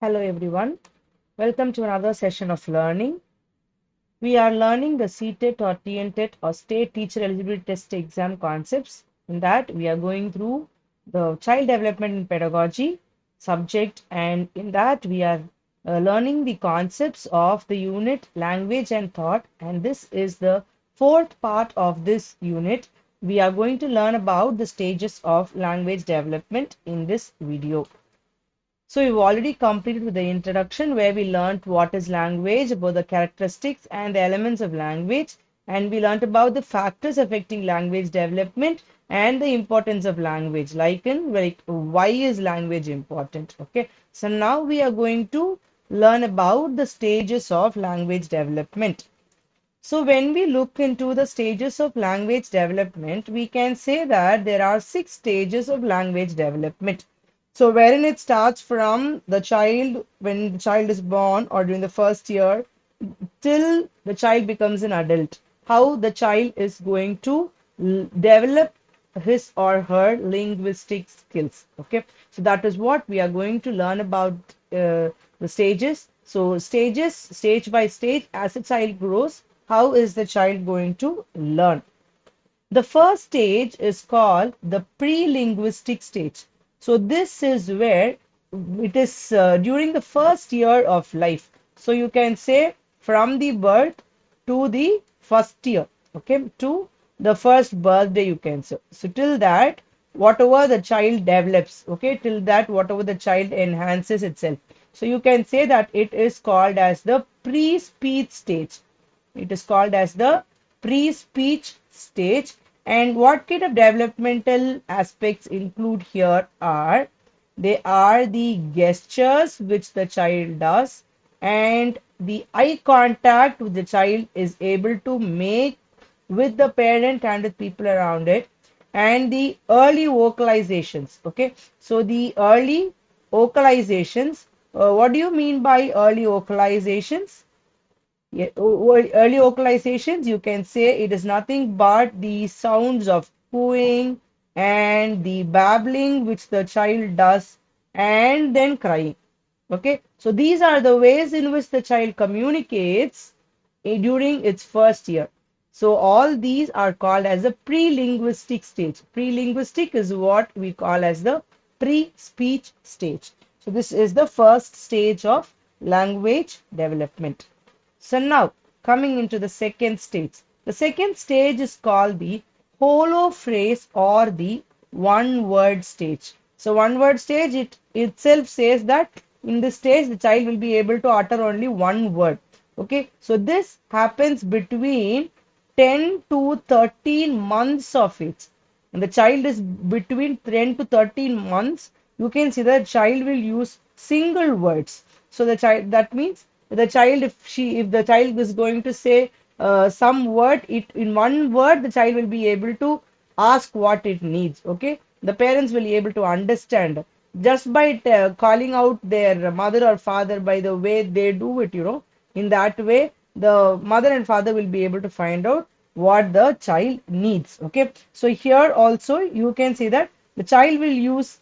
Hello everyone, welcome to another session of learning. We are learning the CTET or TNTET or State Teacher Eligibility Test exam concepts. In that, we are going through the child development and pedagogy subject, and in that, we are learning the concepts of the unit language and thought. And this is the fourth part of this unit. We are going to learn about the stages of language development in this video. So we've already completed with the introduction where we learned what is language, about the characteristics and the elements of language, and we learned about the factors affecting language development and the importance of language, like why is language important. Okay, so now we are going to learn about the stages of language development. So when we look into the stages of language development, we can say that there are 6 stages of language development. So wherein it starts from the child, when the child is born or during the first year, till the child becomes an adult, how the child is going to develop his or her linguistic skills. Okay, so that is what we are going to learn about the stages. So stages, stage by stage, as a child grows, how is the child going to learn? The first stage is called the pre-linguistic stage. So this is where it is during the first year of life. So you can say from the birth to the first year, okay, to the first birthday you can say. So till that, whatever the child develops, okay, till that, whatever the child enhances itself. So you can say that it is called as the pre-speech stage. It is called as the pre-speech stage. And what kind of developmental aspects include here are they are the gestures which the child does and the eye contact which the child is able to make with the parent and with people around it, and the early vocalizations. Okay, so the early vocalizations, what do you mean by early vocalizations? Yeah, early vocalizations, you can say it is nothing but the sounds of cooing and the babbling which the child does and then crying. Okay, so these are the ways in which the child communicates during its first year. So all these are called as a pre-linguistic stage. Pre-linguistic is what we call as the pre-speech stage. So this is the first stage of language development. So now coming into the second stage. The second stage is called the hollow phrase or the one word stage. So one word stage, it itself says that in this stage the child will be able to utter only one word. Okay, so this happens between 10 to 13 months of age. And the child is between 10 to 13 months, you can see the child will use single words. So the child, that means the child, if the child is going to say some word, it in one word the child will be able to ask what it needs. Okay, the parents will be able to understand just by calling out their mother or father by the way they do it. In that way the mother and father will be able to find out what the child needs. Okay, so here also you can see that the child will use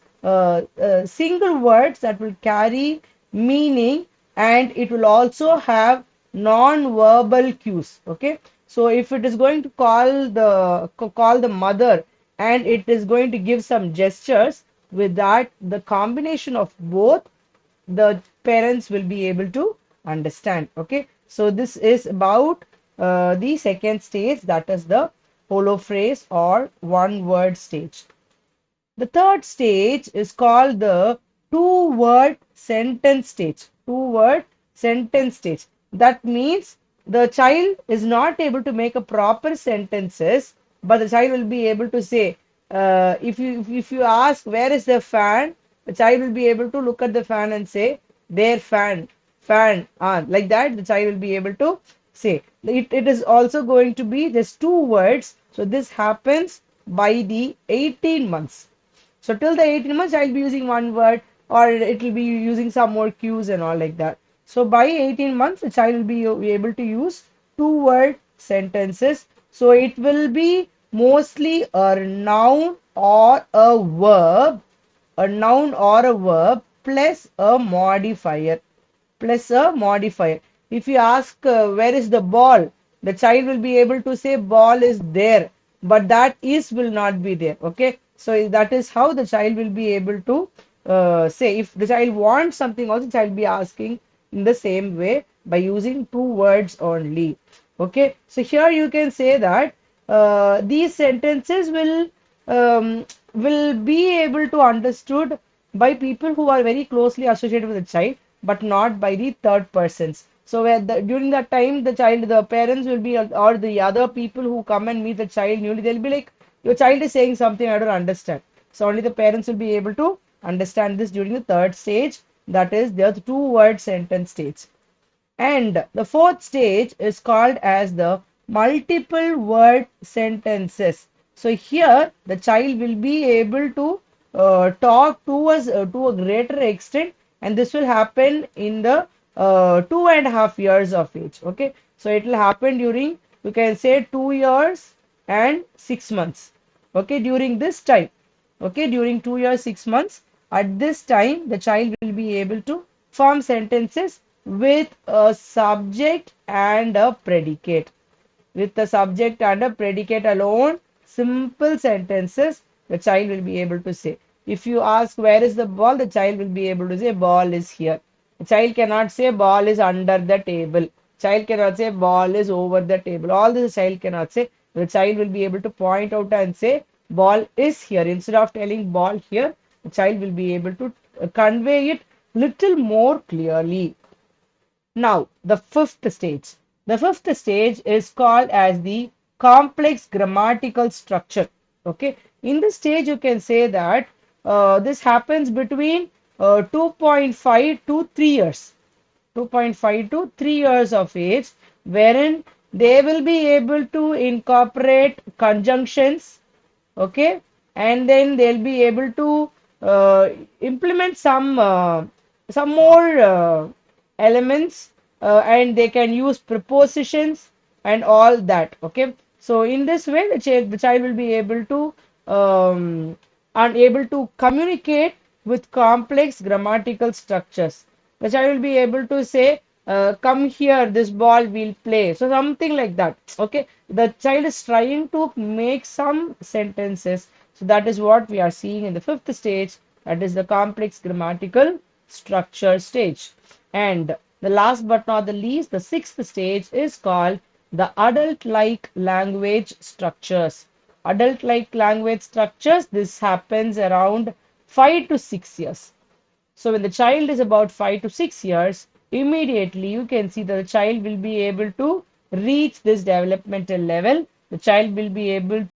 single words that will carry meaning, and it will also have non-verbal cues. Okay, so if it is going to call the mother and it is going to give some gestures, with that the combination of both the parents will be able to understand. Okay, so this is about the second stage, that is the hollow phrase or one word stage. The third stage is called the two-word sentence stage. Two-word sentence stage. That means the child is not able to make a proper sentences, but the child will be able to say, if you ask where is the fan, the child will be able to look at the fan and say their fan, fan on. Like that, the child will be able to say. It is also going to be just two words. So this happens by the 18 months. So till the 18 months, I'll be using one word, or it will be using some more cues and all like that. So by 18 months, the child will be able to use two-word sentences. So it will be mostly a noun or a verb, a noun or a verb plus a modifier. Plus a modifier. If you ask where is the ball, the child will be able to say ball is there, but that is will not be there. Okay, so that is how the child will be able to say. If the child wants something, also child will be asking in the same way by using two words only. Okay, so here you can say that these sentences will be able to understood by people who are very closely associated with the child, but not by the third persons. So during that time, the parents will be, or the other people who come and meet the child newly, they'll be like, your child is saying something I don't understand. So only the parents will be able to understand this during the third stage, that is the two-word sentence stage. And the fourth stage is called as the multiple word sentences. So here the child will be able to talk to us to a greater extent, and this will happen in the 2.5 years of age. Okay, so it will happen during, you can say, 2 years and 6 months. Okay, during this time, okay, during 2 years 6 months, at this time the child will be able to form sentences with a subject and a predicate. With the subject and a predicate alone, simple sentences the child will be able to say. If you ask where is the ball, the child will be able to say ball is here. The child cannot say ball is under the table. Child cannot say ball is over the table. All this the child cannot say. The child will be able to point out and say ball is here. Instead of telling ball here, the child will be able to convey it little more clearly. Now, the fifth stage. The fifth stage is called as the complex grammatical structure. Okay, in this stage, you can say that this happens between 2.5 to 3 years. 2.5 to 3 years of age, wherein they will be able to incorporate conjunctions, okay, and then they'll be able to uh, implement some more elements, and they can use prepositions and all that. Okay, so in this way the child will be able to unable to communicate with complex grammatical structures. The child will be able to say, come here, this ball will play. So something like that. Okay. The child is trying to make some sentences. So that is what we are seeing in the fifth stage. That is the complex grammatical structure stage. And the last but not the least, the sixth stage is called the adult-like language structures. Adult-like language structures, this happens around 5 to 6 years. So when the child is about 5 to 6 years, immediately you can see that the child will be able to reach this developmental level. The child will be able